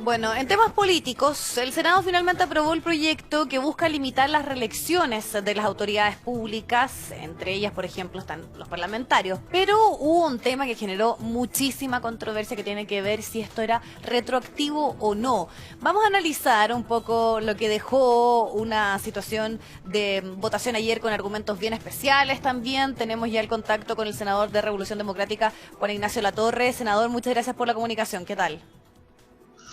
Bueno, en temas políticos, el Senado finalmente aprobó el proyecto que busca limitar las reelecciones de las autoridades públicas, entre ellas, por ejemplo, están los parlamentarios. Pero hubo un tema que generó muchísima controversia que tiene que ver si esto era retroactivo o no. Vamos a analizar un poco lo que dejó una situación de votación ayer con argumentos bien especiales también. Tenemos ya el contacto con el senador de Revolución Democrática, Juan Ignacio Latorre. Senador, muchas gracias por la comunicación. ¿Qué tal?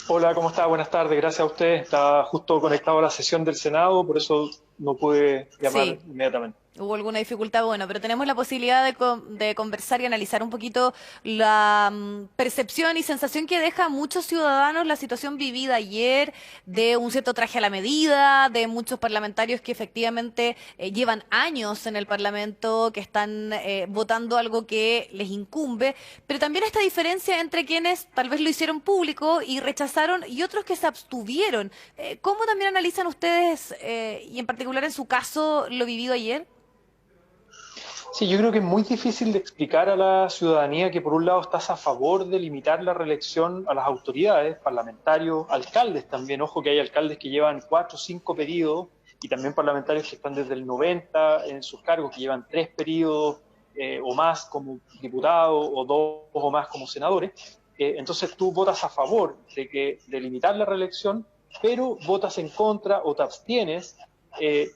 Hola, ¿cómo está? Buenas tardes, gracias a usted. Estaba justo conectado a la sesión del Senado, por eso no pude llamar Sí. inmediatamente. Hubo alguna dificultad, bueno, pero tenemos la posibilidad de conversar y analizar un poquito la percepción y sensación que deja a muchos ciudadanos la situación vivida ayer, de un cierto traje a la medida, de muchos parlamentarios que efectivamente llevan años en el Parlamento, que están votando algo que les incumbe, pero también esta diferencia entre quienes tal vez lo hicieron público y rechazaron y otros que se abstuvieron. ¿Cómo también analizan ustedes, y en particular en su caso, lo vivido ayer? Sí, yo creo que es muy difícil de explicar a la ciudadanía que por un lado estás a favor de limitar la reelección a las autoridades, parlamentarios, alcaldes también. Ojo que hay alcaldes que llevan 4 o 5 periodos y también parlamentarios que están desde el 90 en sus cargos, que llevan 3 periodos o más como diputados o 2 o más como senadores. Entonces tú votas a favor de limitar la reelección, pero votas en contra o te abstienes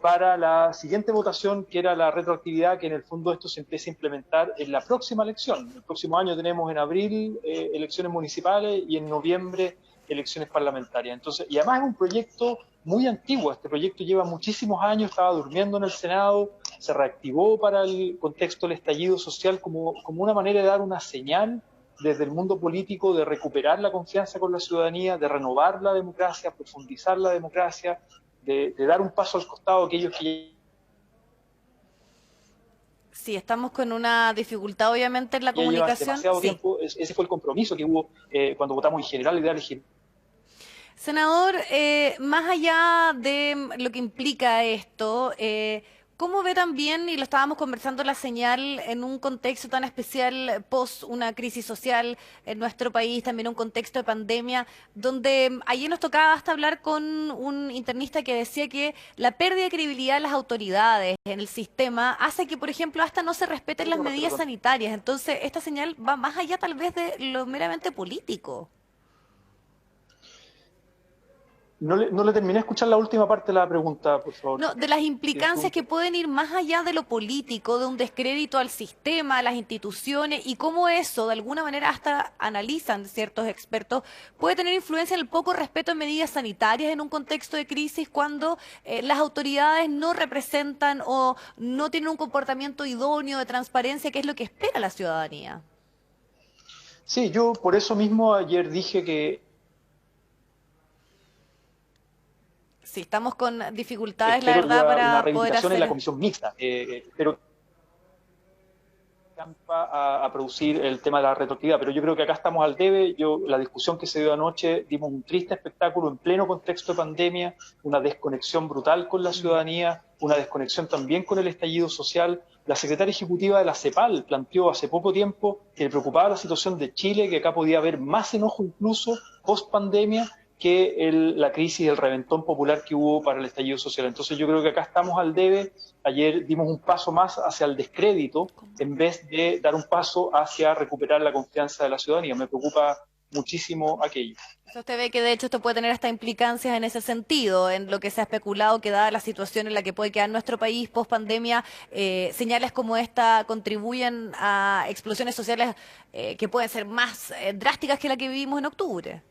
para la siguiente votación, que era la retroactividad, que en el fondo esto se empieza a implementar en la próxima elección. El próximo año tenemos en abril elecciones municipales y en noviembre elecciones parlamentarias. Entonces, y además es un proyecto muy antiguo. Este proyecto lleva muchísimos años, estaba durmiendo en el Senado, se reactivó para el contexto del estallido social como una manera de dar una señal desde el mundo político de recuperar la confianza con la ciudadanía, de renovar la democracia, profundizar la democracia, de dar un paso al costado a aquellos que Sí, estamos con una dificultad obviamente en la ya llevan comunicación. demasiado Sí. tiempo. Ese fue el compromiso que hubo cuando votamos en general la idea legislativa. Senador, más allá de lo que implica esto, ¿cómo ve también, y lo estábamos conversando en la señal, en un contexto tan especial post una crisis social en nuestro país, también un contexto de pandemia, donde ayer nos tocaba hasta hablar con un internista que decía que la pérdida de credibilidad de las autoridades en el sistema hace que, por ejemplo, hasta no se respeten las medidas sanitarias? Entonces, esta señal va más allá tal vez de lo meramente político. No le terminé de escuchar la última parte de la pregunta, por favor. No, de las implicancias que pueden ir más allá de lo político, de un descrédito al sistema, a las instituciones, y cómo eso, de alguna manera, hasta analizan ciertos expertos, puede tener influencia en el poco respeto a medidas sanitarias en un contexto de crisis cuando las autoridades no representan o no tienen un comportamiento idóneo de transparencia, que es lo que espera la ciudadanía. Sí, yo por eso mismo ayer dije que Sí, estamos con dificultades, la espero verdad, una para poder reivindicación en la hacer. comisión mixta. Espero a producir el tema de la retroactividad, pero yo creo que acá estamos al debe. La discusión que se dio anoche, dimos un triste espectáculo en pleno contexto de pandemia, una desconexión brutal con la ciudadanía, una desconexión también con el estallido social. La secretaria ejecutiva de la CEPAL planteó hace poco tiempo que le preocupaba la situación de Chile, que acá podía haber más enojo incluso post pandemia que la crisis, el reventón popular que hubo para el estallido social. Entonces yo creo que acá estamos al debe. Ayer dimos un paso más hacia el descrédito en vez de dar un paso hacia recuperar la confianza de la ciudadanía. Me preocupa muchísimo aquello. Usted ve que de hecho esto puede tener hasta implicancias en ese sentido, en lo que se ha especulado que dada la situación en la que puede quedar nuestro país post pandemia, señales como esta contribuyen a explosiones sociales que pueden ser más drásticas que la que vivimos en octubre.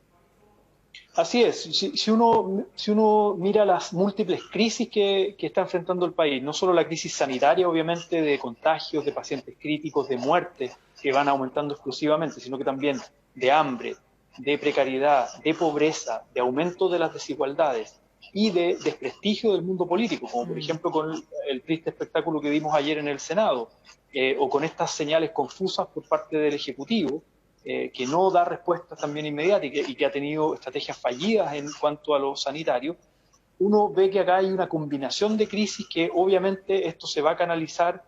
Así es, si uno mira las múltiples crisis que está enfrentando el país, no solo la crisis sanitaria, obviamente, de contagios, de pacientes críticos, de muertes, que van aumentando exclusivamente, sino que también de hambre, de precariedad, de pobreza, de aumento de las desigualdades y de desprestigio del mundo político, como por ejemplo con el triste espectáculo que vimos ayer en el Senado, o con estas señales confusas por parte del Ejecutivo, que no da respuestas también inmediatas y que ha tenido estrategias fallidas en cuanto a lo sanitario. Uno ve que acá hay una combinación de crisis que obviamente esto se va a canalizar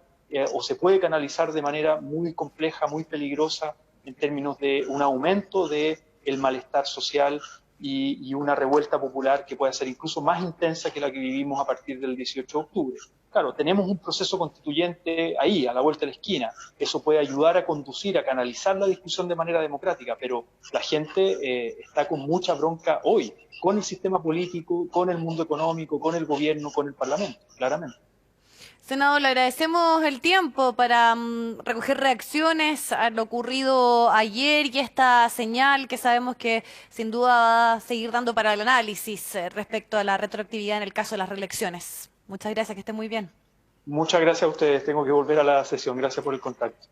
o se puede canalizar de manera muy compleja, muy peligrosa en términos de un aumento del malestar social, y una revuelta popular que pueda ser incluso más intensa que la que vivimos a partir del 18 de octubre. Claro, tenemos un proceso constituyente ahí, a la vuelta de la esquina. Eso puede ayudar a conducir, a canalizar la discusión de manera democrática, pero la gente está con mucha bronca hoy, con el sistema político, con el mundo económico, con el gobierno, con el parlamento, claramente. Senador, le agradecemos el tiempo para recoger reacciones a lo ocurrido ayer y esta señal que sabemos que sin duda va a seguir dando para el análisis respecto a la retroactividad en el caso de las reelecciones. Muchas gracias, que esté muy bien. Muchas gracias a ustedes. Tengo que volver a la sesión. Gracias por el contacto.